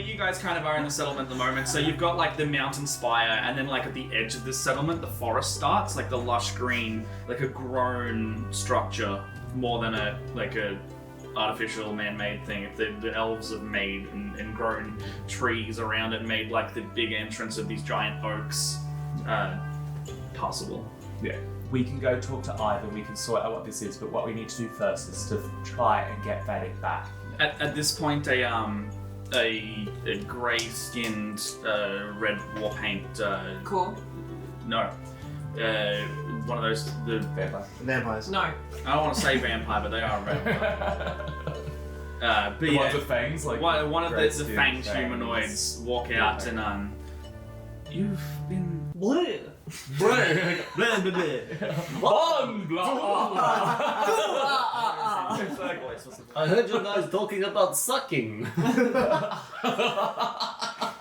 you guys kind of are in the settlement at the moment. So you've got like the mountain spire, and then like at the edge of this settlement, the forest starts, like the lush green, like a grown structure, more than a artificial man-made thing. The elves have made and grown trees around it, made like the big entrance of these giant oaks possible. Yeah. We can go talk to Ivor, we can sort out what this is, but what we need to do first is to try and get Vadok back. At this point, a grey-skinned, red war paint. Cool. No. One of those the Vampires. No. I don't want to say vampire, but they are a vampire. But the ones with fangs, like one of the fanged humanoids walk out and you've been I heard you guys talking about sucking.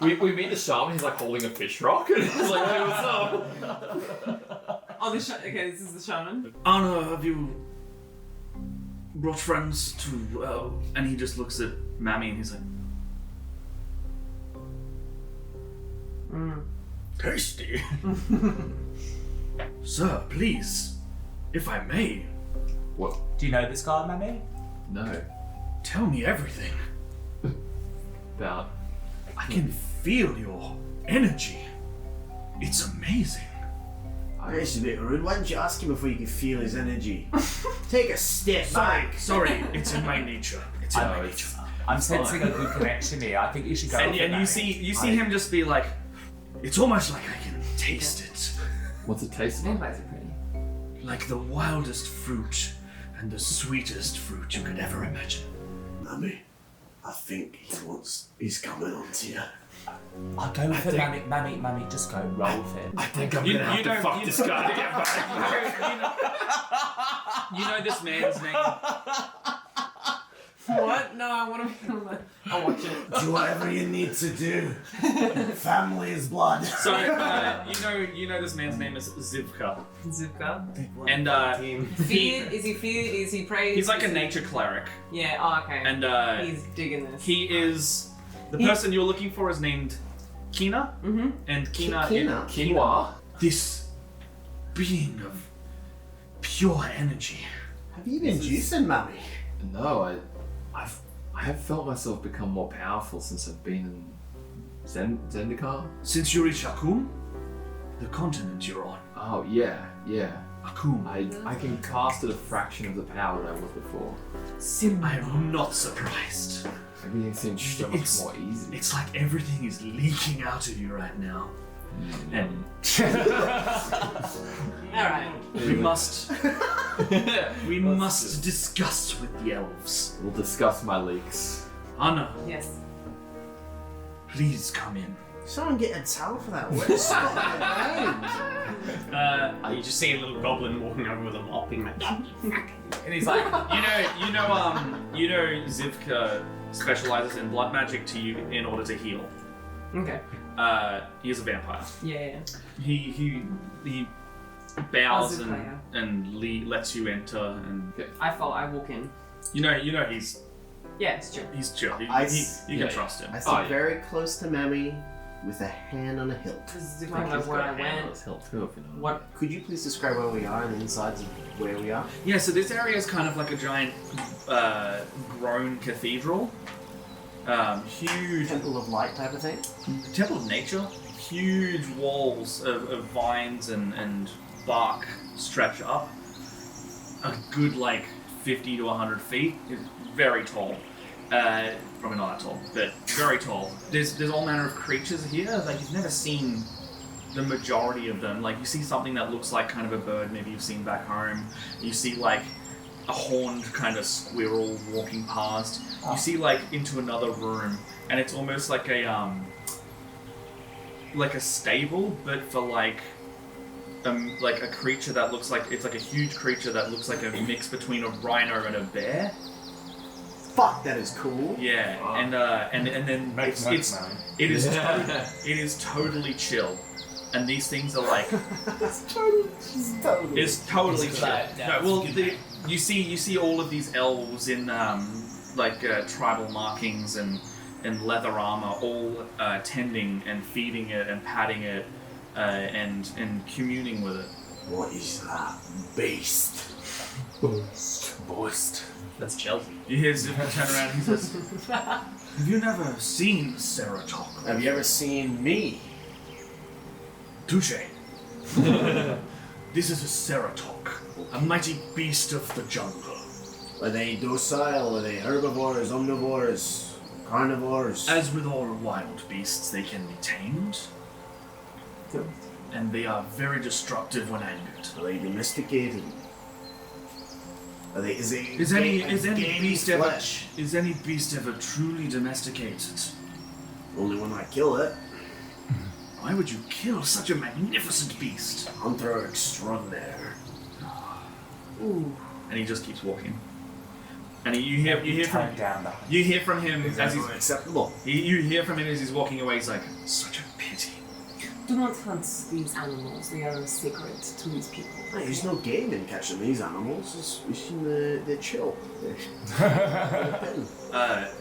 we meet the shaman, he's like holding a fish rock, and he's like, hey, what's up? Oh, okay, this is the shaman. Anna, have you brought friends to... and he just looks at Mammy and he's like... Tasty. Sir, please, if I may. What? Do you know this guy, Mammy? No. Tell me everything. About... I can feel your energy. It's amazing. That's a bit rude. Why didn't you ask him before you could feel his energy? Take a step back. Sorry, it's in my nature. It's in my nature. I'm sensing a good connection here. I think you should go. And you see him just be like, it's almost like I can taste it. What's it taste like? Vampires are pretty. Like the wildest fruit and the sweetest fruit you could ever imagine. Mammy, I think he's coming on to you. I'll go with it, Mammy, just go roll with it. I think I'm gonna have to fuck this guy to get back. You know this man's name. What? No, I want to. I'll watch it. Do whatever you need to do. Family is blood. So you know this man's name is Zivka. Zivka. And Feared? Is he feared? Is he praised? he's like a nature cleric. Yeah. Oh, okay. And he's digging this. he is the person you're looking for is named Kina. Mm-hmm. And Kina. Quinoa? This being of pure energy. Have you been juicing, Mammy? No, I have felt myself become more powerful since I've been in Zendikar. Since you reached Akum, the continent you're on. Oh, yeah. Akum. I can cast at a fraction of the power that I was before. I'm not surprised. Everything seems so much more easy. It's like everything is leaking out of you right now. And Alright. we must discuss with the elves. We'll discuss my leaks. Anna, Yes. please come in. Someone get a towel for that wet spot on the You just see a little goblin walking over with a mop being like, And he's like, you know, Zivka specializes in blood magic to you in order to heal. Okay. He is a vampire. Yeah. He bows As a player. and lets you enter, and I walk in. you know he's Yeah, it's true. he's chill. You yeah. can trust him. I sit very close to Mammy with a hand on a hilt. This is kind of where I went. What? Could you please describe where we are and the insides of where we are? Yeah, so this area is kind of like a giant grown cathedral. Huge Temple of Light type of thing? temple of nature. Huge walls of vines and bark stretch up. A good 50 to 100 feet. It's very tall. Probably not that tall, but very tall. There's all manner of creatures here. You've never seen the majority of them. You see something that looks like kind of a bird maybe you've seen back home. You see a horned kind of squirrel walking past. You see into another room, and it's almost like a stable, but for a creature that looks like it's a huge creature that looks like a mix between a rhino and a bear. Fuck, that is cool. Yeah, and then it is totally chill, and these things are it's totally chill. No, well, you see all of these elves in tribal markings and in leather armor, all tending and feeding it and patting it and communing with it. What is that beast? Boist. That's Chelsea. You hear Zivka turn around and says, "Have you never seen Ceratok?" Have you ever seen me? Touche. This is a Ceratok, a mighty beast of the jungle. Are they docile? Are they herbivores, omnivores, carnivores? As with all wild beasts, they can be tamed, and they are very destructive when angered. Are they domesticated? Are they? Is Is any beast flesh? is any beast ever truly domesticated? Only when I kill it. Why would you kill such a magnificent beast? Hunter extraordinaire. Ooh. And he just keeps walking. And you hear from Tone down the you hear from him Is as that he's acceptable? you hear from him as he's walking away. He's like, such a pity. Do not hunt these animals. They are sacred to these people. Hey, there's no game in catching these animals. We seem they're chill.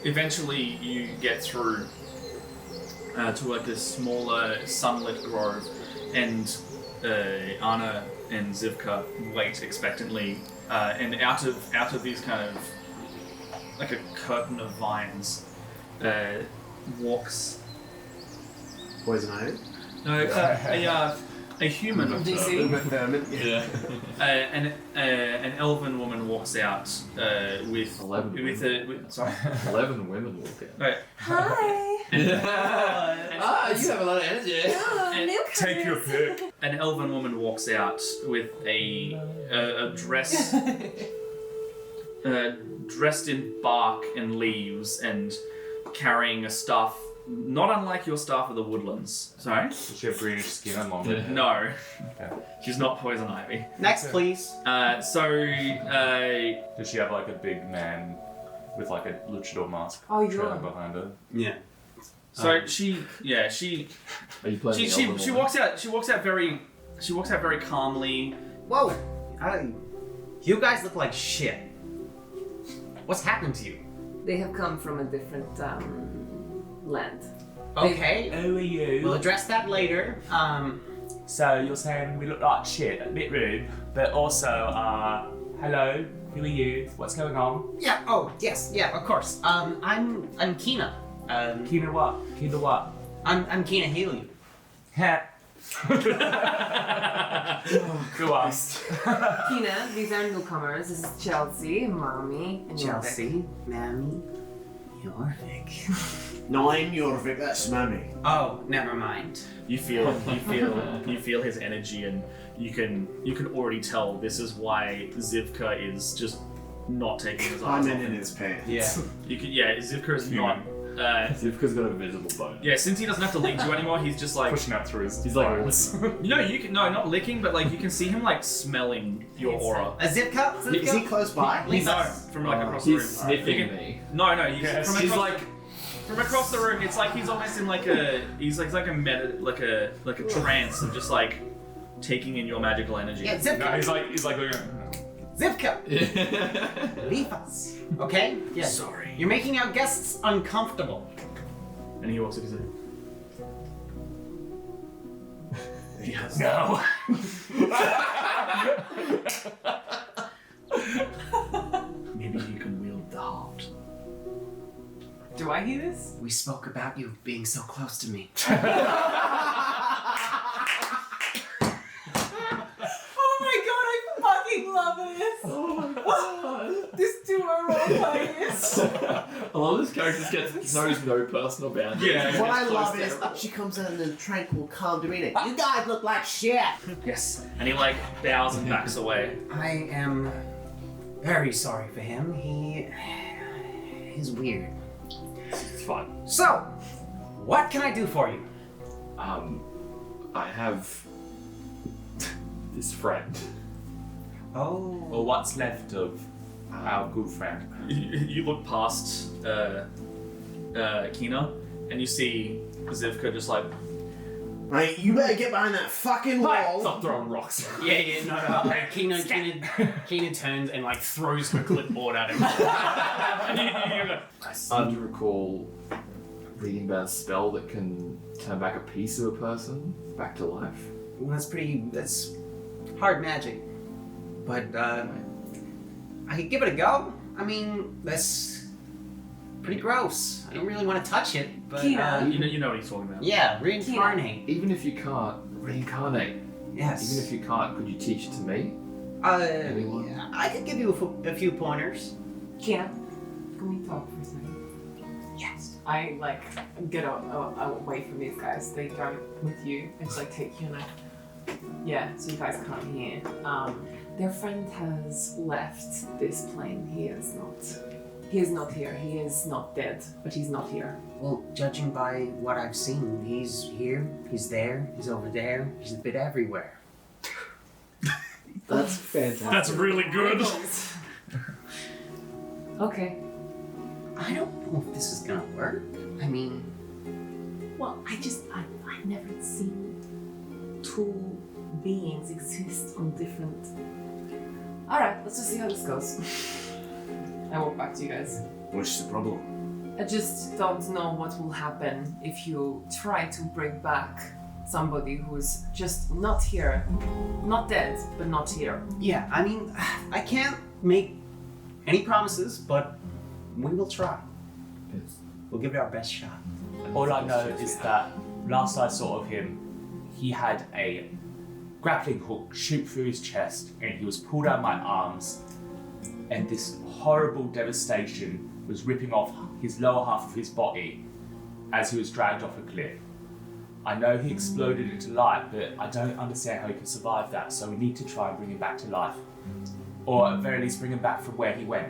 Eventually, you get through to like a smaller sunlit grove, and Anna and Zivka wait expectantly, and out of these kind of like a curtain of vines walks Poison ivy. a human. Yeah. An elven woman walks out with 11 sorry. 11 women walk out. Right. Hi. You have a lot of energy. Take your pick. An elven woman walks out with a dress dressed in bark and leaves and carrying a staff not unlike your staff of the woodlands. Sorry? Does she have greenish skin and long hair? No. Okay. She's not poison ivy. Next, please. Does she have like a big man with like a luchador mask Oh, trailing yeah. behind her? Yeah. So Are you playing she the elven walks out very calmly. Whoa. You guys look like shit. What's happened to you? They have come from a different land. Okay. Who are you? We'll address that later. So you're saying we look like shit, a bit rude, but also, hello, who are you? What's going on? Yeah. Oh, yes. Yeah. Of course. I'm Kina. Kina what? Kina what? I'm Kina Healy. Ha. Go on. Kina, these are newcomers. This is Chelsea, Mammy, and Chelsea, Mammy, Jorvik. No, I'm Jorvik. That's Mammy. Oh, never mind. You feel his energy, and you can already tell this is why Zivka is just not taking his eyes off I'm in him. his pants. Yeah. Zivka is not. Zivka's got a visible bone. Yeah, since he doesn't have to lead you anymore, he's just like Pushing out through his He's like, bones. not licking, but like you can see him like smelling your aura. Zivka? Is he close by? No, from like across the room. He's sniffing You can- me. No, Yes. from He's across, like, from across the room. It's like he's almost in like a like a trance of just like taking in your magical energy. Yeah, No, Zivka. he's like looking at Zivka. Leave us. Okay? Yeah. Sorry. You're making our guests uncomfortable. And he walks up and says, Yes. No. "Maybe you can wield the heart." Do I hear this? We spoke about you being so close to me. Oh my god, I fucking love this! Oh my god! These two are role players! I love this character knows no personal boundaries. Yeah. What I Close love to is she comes in in a tranquil, calm demeanor. You guys look like shit. Yes. And he like bows and backs away. I am very sorry for him. He's weird. It's fine. So, what can I do for you? I have this friend. Oh. Or what's left of our good friend? You look past Kina, and you see Zivka just like. Right, you better get behind that fucking wall. Stop throwing rocks. Yeah, no. Kina turns and like throws her clipboard at him. I seem to recall reading about a spell that can turn back a piece of a person back to life? Well, that's hard magic. But, I could give it a go. I mean, that's pretty gross. I don't really want to touch it, but, Kina. You know what he's talking about. yeah, reincarnate. Even if you can't reincarnate, Yes. even if you can't, could you teach it to me? Anyone? Yeah, I could give you a few pointers. Kina, can we talk for a second? Yes. I like get away from these guys. They go with you. I just like take you and yeah, so you guys can't hear. Their friend has left this plane. He is not here. He is not dead, but he's not here. Well, judging by what I've seen, he's here, he's there, he's over there, he's a bit everywhere. That's fantastic. That's really good. Okay. I don't know if this is gonna work. I mean, Well, I've never seen two beings exist on different. Alright, let's just see how this goes. I walk back to you guys. What's the problem? I just don't know what will happen if you try to bring back somebody who's just not here. Not dead, but not here. yeah, I mean, I can't make any promises, but we will try. We'll give it our best shot. All I know is that last I saw of him, he had a grappling hook shoot through his chest, and he was pulled out of my arms, and this horrible devastation was ripping off his lower half of his body as he was dragged off a cliff. I know he exploded into light, but I don't understand how he could survive that, so we need to try and bring him back to life. Or at the very least bring him back from where he went.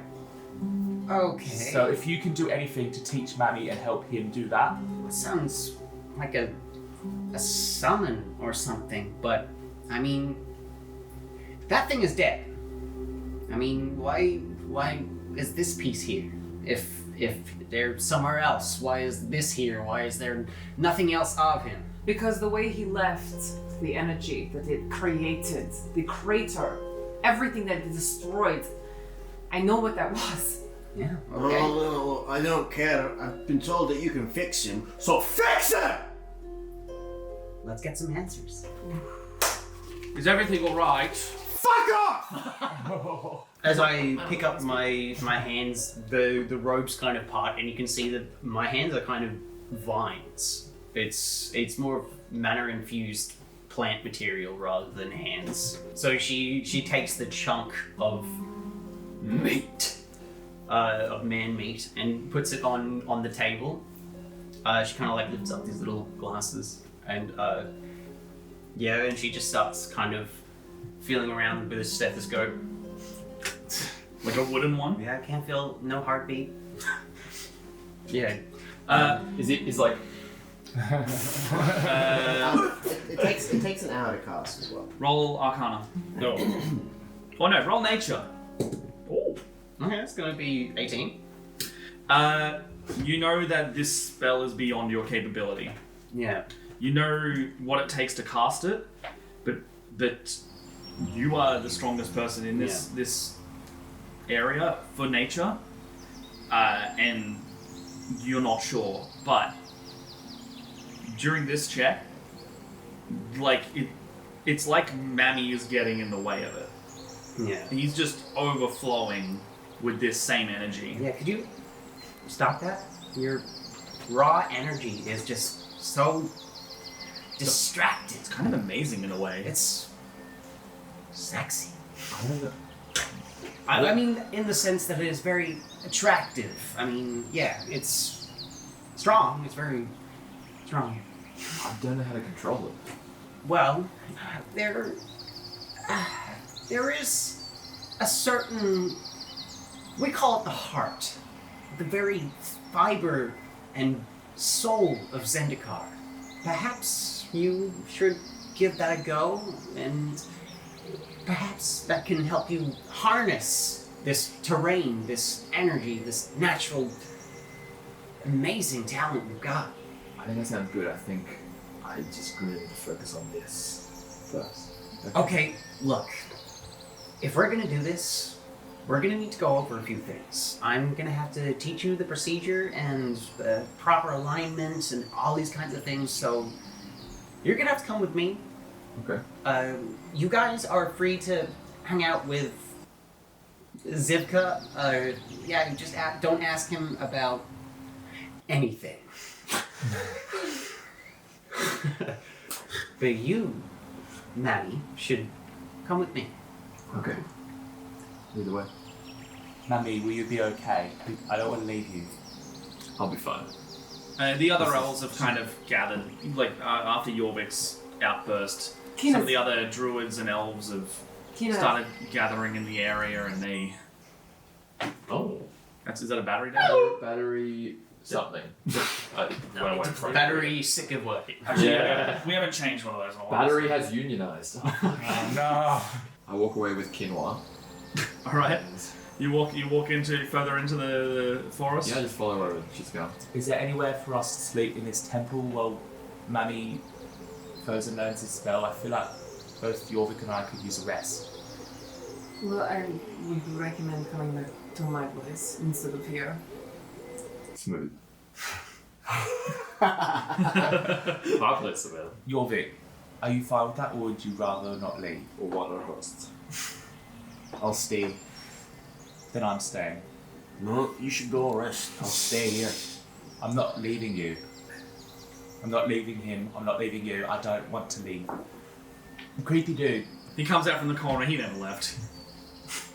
Okay. So if you can do anything to teach Mammy and help him do that. It sounds like a summon or something, but I mean, that thing is dead. I mean, why is this piece here? If they're somewhere else, why is this here? Why is there nothing else of him? Because the way he left the energy that it created, the crater, everything that it destroyed, I know what that was. Yeah. Okay. Oh, I don't care. I've been told that you can fix him, so fix him! Let's get some answers. Is everything alright? Fuck off! As I pick up my hands, the robes kind of part, and you can see that my hands are kind of vines. It's more of mana-infused plant material rather than hands. So she takes the chunk of meat, of man meat, and puts it on the table. She kind of like lifts up these little glasses, and and she just starts kind of feeling around with a stethoscope. Like a wooden one? Yeah, I can't feel no heartbeat. Yeah. Is like It takes an hour to cast as well. Roll Arcana. no. Oh no, roll Nature. Oh. Okay, that's gonna be 18. You know that this spell is beyond your capability. Yeah. You know what it takes to cast it, but that you are the strongest person in this area for nature, and you're not sure. But during this check, like it's like Mammy is getting in the way of it. Yeah. He's just overflowing with this same energy. Yeah, could you stop that? Your raw energy is just so distracted. It's kind of amazing in a way. It's sexy. I mean, in the sense that it is very attractive. I mean, yeah, it's strong. It's very strong. I don't know how to control it. Well, there is a certain, we call it the heart, the very fiber and soul of Zendikar. Perhaps you should give that a go, and perhaps that can help you harness this terrain, this energy, this natural, amazing talent you've got. I think that sounds good. I think I just really need to focus on this first. Okay, look, if we're gonna do this, we're gonna need to go over a few things. I'm gonna have to teach you the procedure and the proper alignment and all these kinds of things, so you're gonna have to come with me. Okay. You guys are free to hang out with Zivka. Yeah, just don't ask him about anything. But you, Mammy, should come with me. Okay. Either way, Mammy, will you be okay? I don't want to leave you. I'll be fine. The other elves have kind of gathered, like after Jorvik's outburst. Some of the other druids and elves have started gathering in the area, and they. Oh. Is that a battery down? Battery something. Battery sick of working. Actually, Yeah. we haven't changed one of those. Battery has unionized. Oh no! I walk away with quinoa. All right. And You walk further into the forest. yeah, just follow wherever she's going. Is there anywhere for us to sleep in this temple while Mammy goes and learns his spell? I feel like both Jorvik and I could use a rest. Well, I would recommend coming back to my place instead of here. Smooth. My place of it. Jorvik, are you fine with that, or would you rather not leave? Or one of hosts. I'll stay. Then I'm staying. No, you should go rest. I'll stay here. I'm not leaving you. I'm not leaving him. I'm not leaving you. I don't want to leave. Creepy dude. He comes out from the corner. He never left.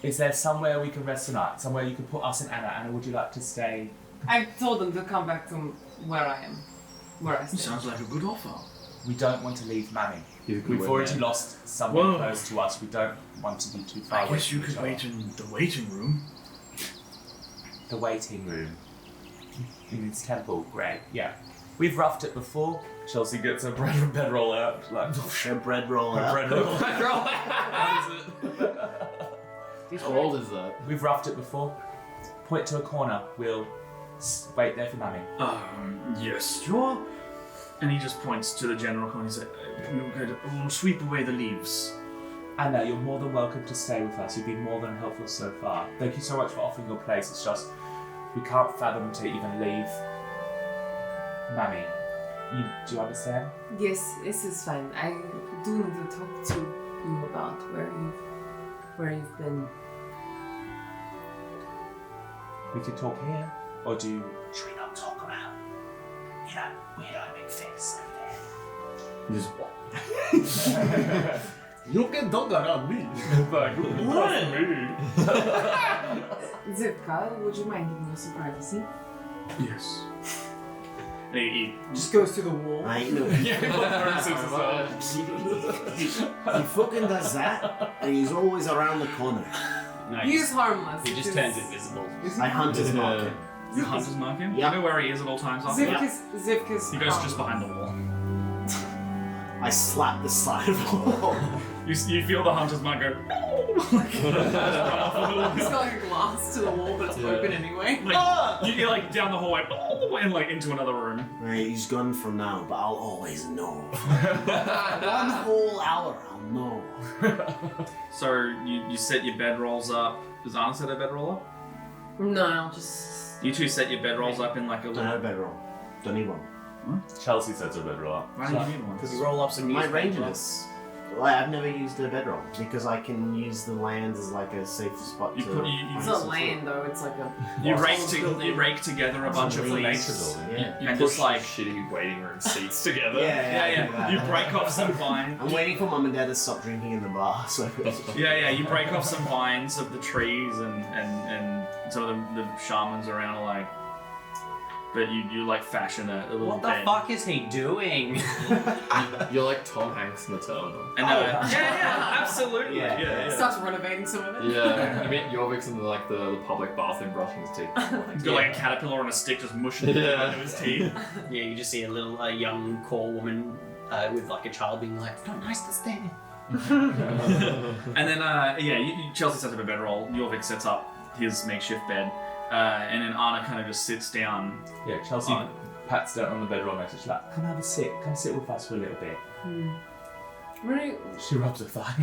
Is there somewhere we can rest tonight? Somewhere you could put us and Anna? Anna, would you like to stay? I told them to come back to where I am. Where I stay. Sounds like a good offer. We don't want to leave Mammy. He's a good We've way, already man. lost someone Whoa. close to us. We don't want to be too far away from each other. in the waiting room. The waiting room. In his temple, great. Yeah. We've roughed it before. Chelsea gets her bedroll out. Like, A bread roll out. bedroll. How old is that? We've roughed it before. Point to a corner. We'll wait there for Mammy. Yes, sure. And he just points to the general corner. He's like, we'll sweep away the leaves. Anna, you're more than welcome to stay with us. You've been more than helpful so far. Thank you so much for offering your place. It's just, we can't fathom to even leave Mammy. Do you understand? Yes, this is fine. I do need to talk to you about where you've been. We could talk here. Or should we not talk about, weird things Just You can talk around me. Zivka, would you mind giving us some privacy? Yes. And he Just goes to the wall. I ain't no. He fucking does that, and he's always around the corner. No, He's harmless. he just because turns invisible. I hunt his market. the hunter's marking. Yeah. You know where he is at all times. After that? Zivka's. He goes just behind the wall. I slap the side of the wall. You feel the hunter's mark go. He's got like a glass to the wall, but it's open anyway. You're like down the hallway and like into another room. Right, he's gone from now, but I'll always know. 1 whole hour, I'll know. So you set your bedrolls up. Does Anna set her bedroll up? No, I'll just. You two set your bedrolls up in like a I little. have a bedroll. Don't need one. Chelsea sets her bedroll up. Why do you need one? Because you roll up some My newspaper. ranges. Well, I've never used a bedroll because I can use the lands as like a safe spot You to. put- It's not land though, it's like a. You rake together a bunch of leaves. Yeah. And just like shitty waiting room seats together. yeah. You break off some vines. I'm waiting for mum and dad to stop drinking in the bar, so. Yeah. You break off some vines of the trees and some of the shamans around are like. But you like fashion a little What the bed. fuck is he doing? You're like Tom Hanks in the Terminal. And yeah, absolutely. Yeah. Starts renovating some of it. Yeah, you meet Jorvik's in the public bathroom brushing his teeth. He's got like a caterpillar on a stick just mushing it Yeah. into his teeth. Yeah, you just see a little young core woman with like a child being like, "It's not nice to stay." And then Chelsea sets up a bedroll. Jorvik sets up his makeshift bed. And then Anna kind of just sits down. Yeah, Chelsea pats down on the bedroll next to her. She's like, come have a sit. Come sit with us for a little bit. Where are you She rubs her thigh.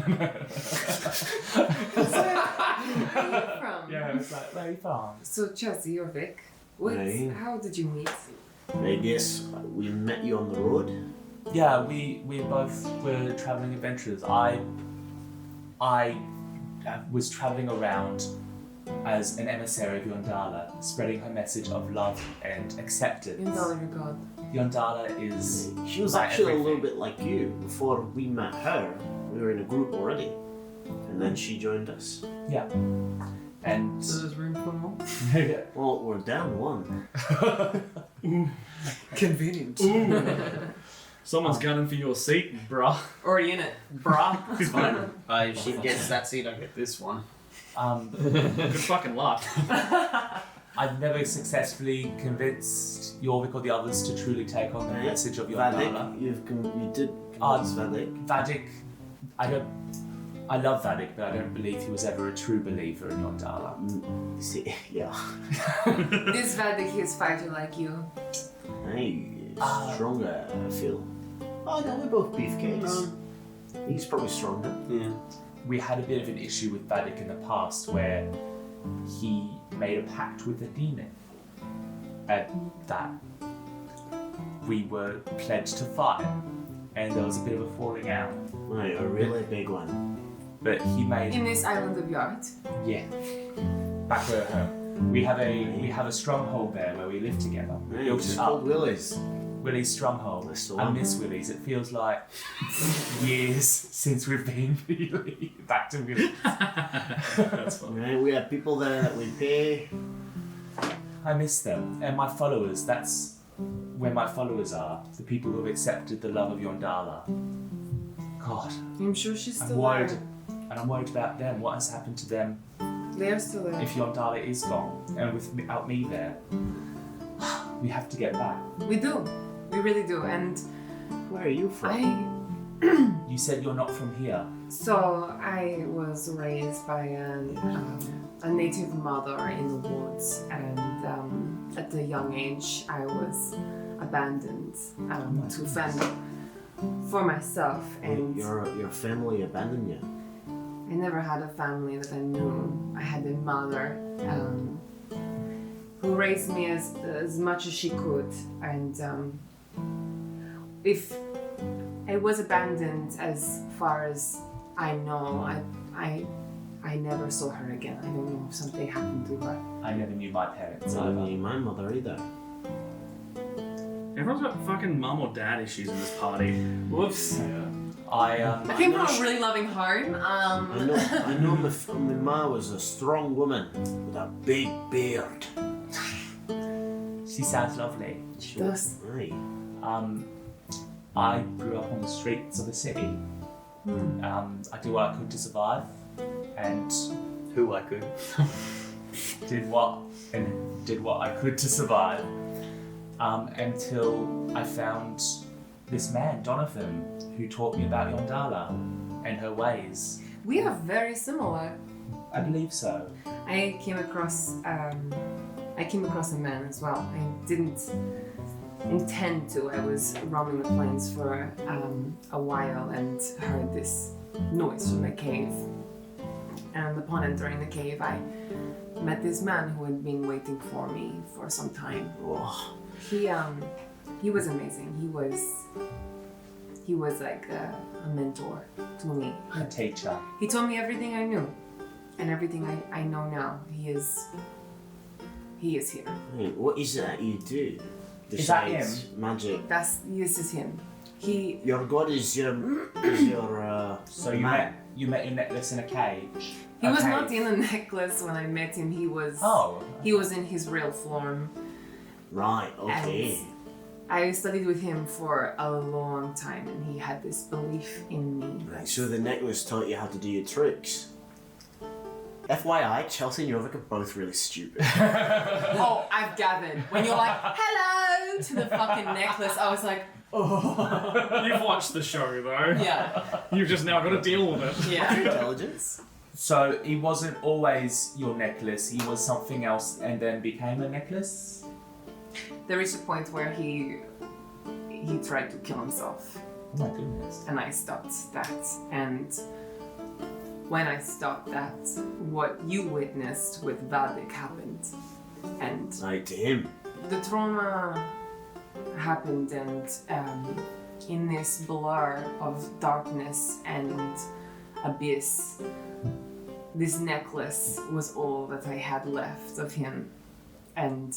from? Yeah, it's like, where are you from? So, Chelsea, Jorvik, Right. how did you meet? I guess we met you on the road. Yeah, we both were travelling adventurers. I was travelling around as an emissary of Yondalla, spreading her message of love and acceptance. Yondalla, your god. Yondalla is She was my actually a everything. little bit like you. Before we met her, we were in a group already. And then she joined us. Yeah. And So there's room for more? Well, we're down one. Convenient. Someone's gunning for your seat, bruh. Already in it. Brah. It's fine. If she gets that seat, I get this one. Good fucking luck. I've never successfully convinced Jorvik or the others to truly take on the message of Yondalla. Vadik, you did convince Vadik. Vadik, I love Vadik, but I don't believe he was ever a true believer in Yondalla. See, yeah. This Vadok is fighter like you. Hey, stronger, I feel. Oh no, we're both beefcakes. He's probably stronger. Yeah. We had a bit of an issue with Vadik in the past where he made a pact with a demon. And that we were pledged to fight. And there was a bit of a falling out. Right, a really big one. But he made In this island of Yard. yeah. Back where we have a stronghold there where we live together. We Right, built it's it called up. Willie's. Willie's stronghold. That's the I one. miss Willie's. It feels like years since we've been really back to Willie's. That's fun. Right, we have people there that we pay. I miss them. And my followers, that's where my followers are. The people who have accepted the love of Yondalla. God, I'm sure she's I'm still worried. there. And I'm worried about them. What has happened to them They're still there. if Yondalla is gone? And without me there, we have to get back. We do. We really do. And Where are you from? You said you're not from here. so I was raised by a native mother in the woods, and at a young age I was abandoned to fend for myself, and Your family abandoned you. I never had a family that I knew. I had a mother who raised me as much as she could, and if I was abandoned, as far as I know, I never saw her again. I don't know if something happened to her. I never knew my parents I either. knew my mother either. Everyone's got fucking mum or dad issues in this party. Whoops. I I came from a really loving home. I know my ma was a strong woman with a big beard. She sounds lovely. She does. Aye. I grew up on the streets of the city. I did what I could to survive, and Who I could. did what I could to survive. Until I found this man, Donovan, who taught me about Yondalla and her ways. We are very similar. I believe so. I came across a man as well. I didn't intend to. I was roaming the plains for a while and heard this noise from the cave. And upon entering the cave, I met this man who had been waiting for me for some time. Oh, He was amazing. He was like a mentor to me. A teacher. He told me everything I knew, and everything I know now. He is here. hey, what is it that you do? Is that Besides magic. This is him. He Your god is your So you met your necklace in a cage. was Okay. not in a necklace when I met him. He was in his real form. right, okay. And I studied with him for a long time, and he had this belief in me. Right, so the necklace taught you how to do your tricks. FYI, Chelsea and Jorvik are both really stupid. Oh, I've gathered. When you're like, hello to the fucking necklace, I was like, You've watched the show though. yeah, You've just now got to deal with it. yeah. Intelligence? So he wasn't always your necklace. He was something else, and then became a necklace. There is a point where he tried to kill himself. Oh my goodness. And I stopped that. And when I stopped that, what you witnessed with Vadok happened. And Like to him. the trauma happened, and in this blur of darkness and abyss, this necklace was all that I had left of him. And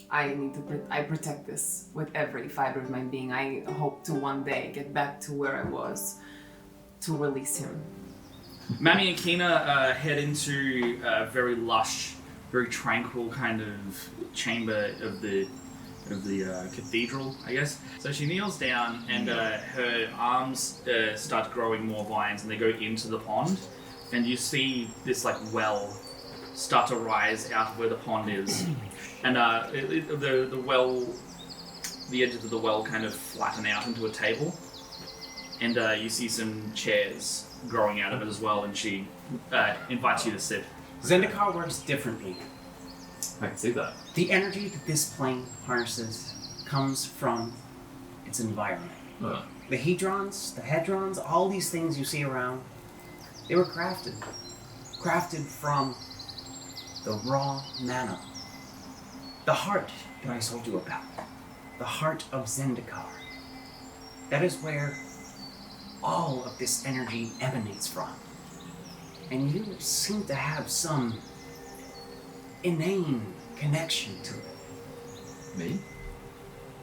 I protect this with every fiber of my being. I hope to one day get back to where I was to release him. Mammy and Kina head into a very lush, very tranquil kind of chamber of the cathedral, I guess. So she kneels down, and her arms start growing more vines, and they go into the pond, and you see this like well start to rise out of where the pond is, and the well, the edges of the well kind of flatten out into a table, and you see some chairs growing out of it as well, and she invites you to sit. Zendikar works differently. I can see that. The energy that this plane harnesses comes from its environment. Oh. The hedrons, the hedrons, all these things you see around, they were crafted from the raw mana. The heart that I told you about, the heart of Zendikar. That is where all of this energy emanates from. And you seem to have some inane connection to it. Me?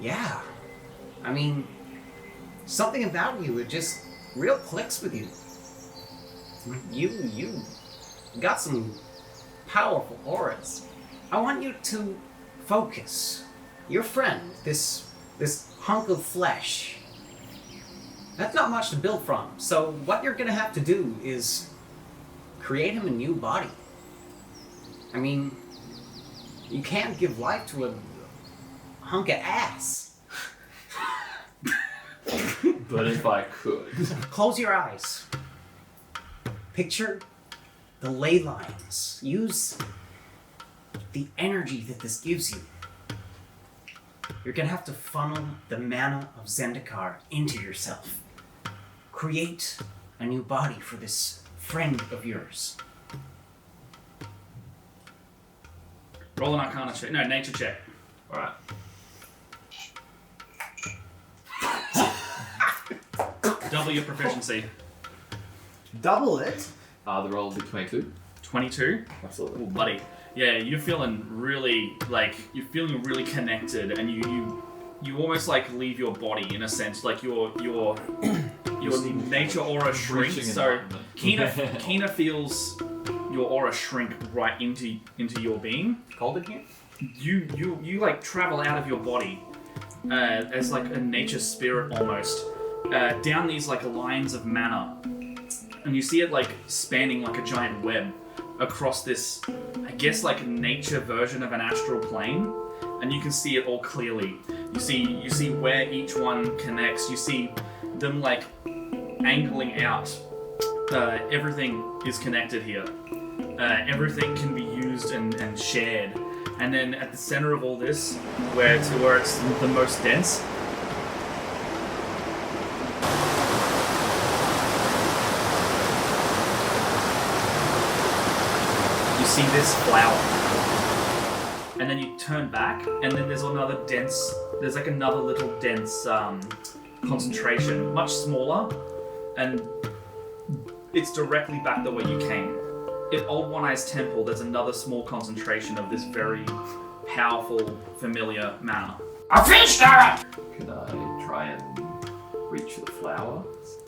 Yeah. I mean, something about you, it just real clicks with you. You got some powerful auras. I want you to focus. Your friend, this hunk of flesh, that's not much to build from. So what you're gonna have to do is create him a new body. I mean, you can't give life to a hunk of ass. But if I could. Close your eyes. Picture the ley lines. Use the energy that this gives you. You're gonna have to funnel the mana of Zendikar into yourself. Create a new body for this friend of yours. Roll an Arcana check. No, nature check. Alright. Double your proficiency. Double it? The roll will be 22. 22. Absolutely. Ooh, buddy. Yeah, you're feeling really really connected, and you almost like leave your body in a sense, like your nature aura shrinks. Breaching So environment. Kina feels your aura shrink right into your being. Cold in here? You like travel out of your body as like a nature spirit almost down these like lines of mana, and you see it like spanning like a giant web across this, I guess, like nature version of an astral plane, and you can see it all clearly. You see where each one connects. You see them like angling out. Everything is connected here. Everything can be used and shared. And then at the center of all this, where it's the most dense, you see this flower. And then you turn back, and then there's another little dense concentration, much smaller, and it's directly back the way you came. In Old One-Eye's temple, there's another small concentration of this very powerful, familiar mana. A fish carrot! Can I try and reach the flower?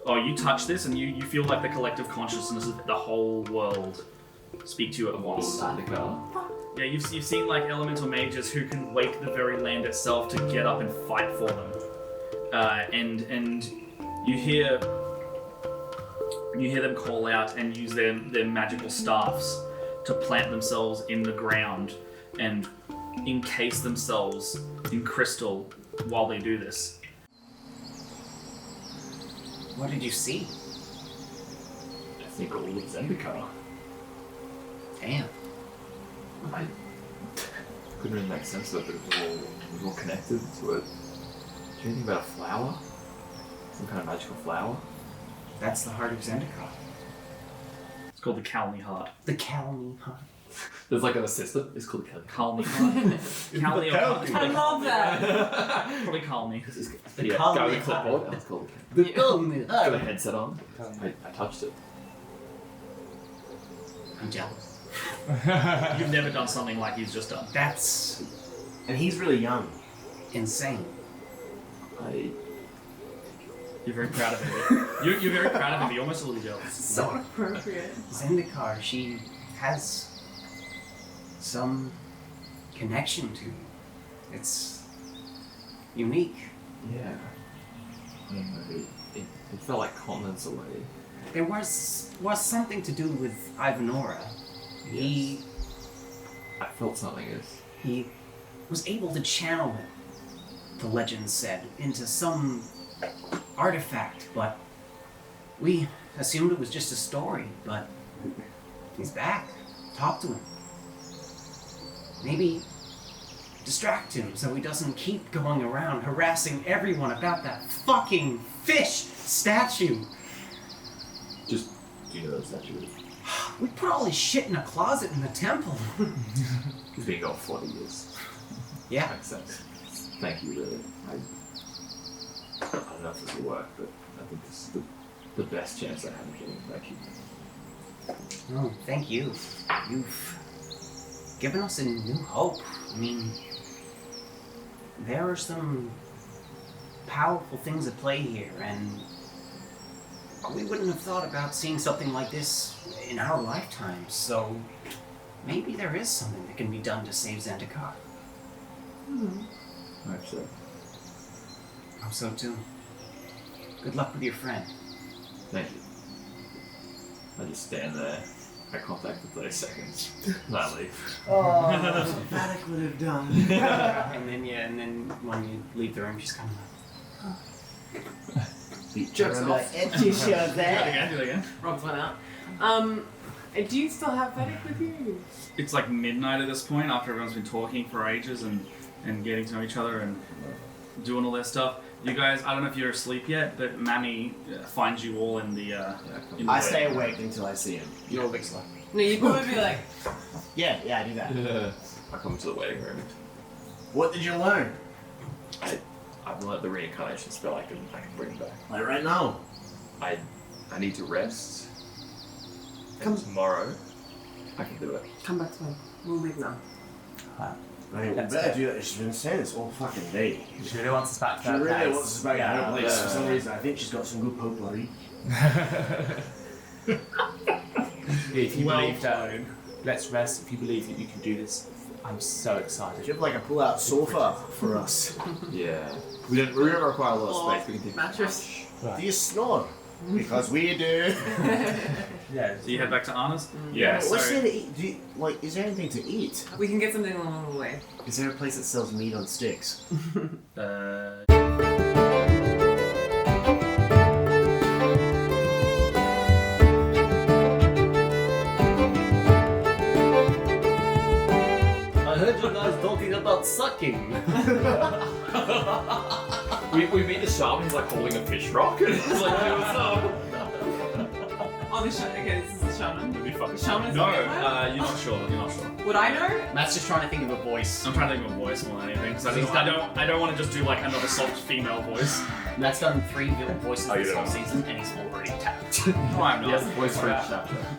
Oh, you touch this, and you feel like the collective consciousness of the whole world speak to you at once. Yeah, you've seen like elemental mages who can wake the very land itself to get up and fight for them, and you hear them call out and use their magical staffs to plant themselves in the ground and encase themselves in crystal while they do this. What did you see? I think all of Zendikar. Damn. I couldn't really make sense of it, but it was all connected to it. Do you know anything about a flower? Some kind of magical flower. That's the heart of Zendikar. It's called the Khalni heart. The Khalni heart. There's like an assistant. It's called Kelly. Khalni heart. Khalni or Khalni. I love that. Probably Khalni. Yeah, Khalni go to the heart. clipboard. That's called The Got a headset on. I touched it. I'm jealous. You've never done something like he's just done. That's And he's really young. insane. You're very proud of him. You're very proud of him. You're almost a little jealous. So appropriate. Zendikar, she has some connection to you. It's unique. Yeah. I don't know. It felt like continents away. There was something to do with Ivanora. Yes. I felt something. Yes. He was able to channel it, the legend said, into some artifact, but we assumed it was just a story, but he's back. Talk to him. Maybe distract him so he doesn't keep going around harassing everyone about that fucking fish statue. Just do you know that statue? We put all his shit in a closet in the temple. He's been gone 40 years. Yeah. Makes sense. Thank you, really. I don't know if this will work, but I think this is the best chance I have of getting back you. Oh, thank you. You've given us a new hope. I mean, there are some powerful things at play here, and we wouldn't have thought about seeing something like this in our lifetimes, so maybe there is something that can be done to save Zendikar. I hope so. Hope so too. Good luck with your friend. Thank you. I just stand there. I contact for 30 seconds. And I leave. Oh, that's what Vadok would have done. and then when you leave the room, she's kind of like, The Jokes off. edgy show Do that there. again. Do that again. Rob's went out. Do you still have Vadok with you? It's like midnight at this point after everyone's been talking for ages and getting to know each other and doing all their stuff. You guys, I don't know if you're asleep yet, but Mammy finds you all in the. In the I stay awake until I see him. you're always like, No, you'd probably be like, Yeah, I do that. I come to the waiting room. What did you learn? I've learned the reincarnation spell I can bring back. Like right now. I need to rest. Come- And tomorrow, I can do it. come back to me. We'll leave now. I mean, we Let's better go. do that. She's been saying this all fucking day. She really wants us back to She that really place. wants us back in her place yeah. for some reason. I think she's got some good potpourri. If you Well believe that, let's rest. If you believe that you can do this, I'm so Do excited. you have like a pull-out sofa for us? Yeah. We don't require a lot of space. We can take Mattress. Do you snore? Because we do. Yeah. So you head back to Anna's? Yeah. What's so- there to eat? Is there anything to eat? We can get something along the way. Is there a place that sells meat on sticks? I heard you guys talking about sucking. We meet the shaman. He's like holding a fish rock, and he's like, "Hey, what's up?" Oh, the shaman. Okay, this is the shaman. It'd be fucking The shaman's No, the vampire? you're not sure. You're not sure. Would I know? Matt's just trying to think of a voice. I'm trying to think of a voice more than anything because I don't want to just do like another soft female voice. Matt's done 3 voices Oh, you this whole don't know. season, and he's already tapped. No, I'm He has not. the voice for each chapter.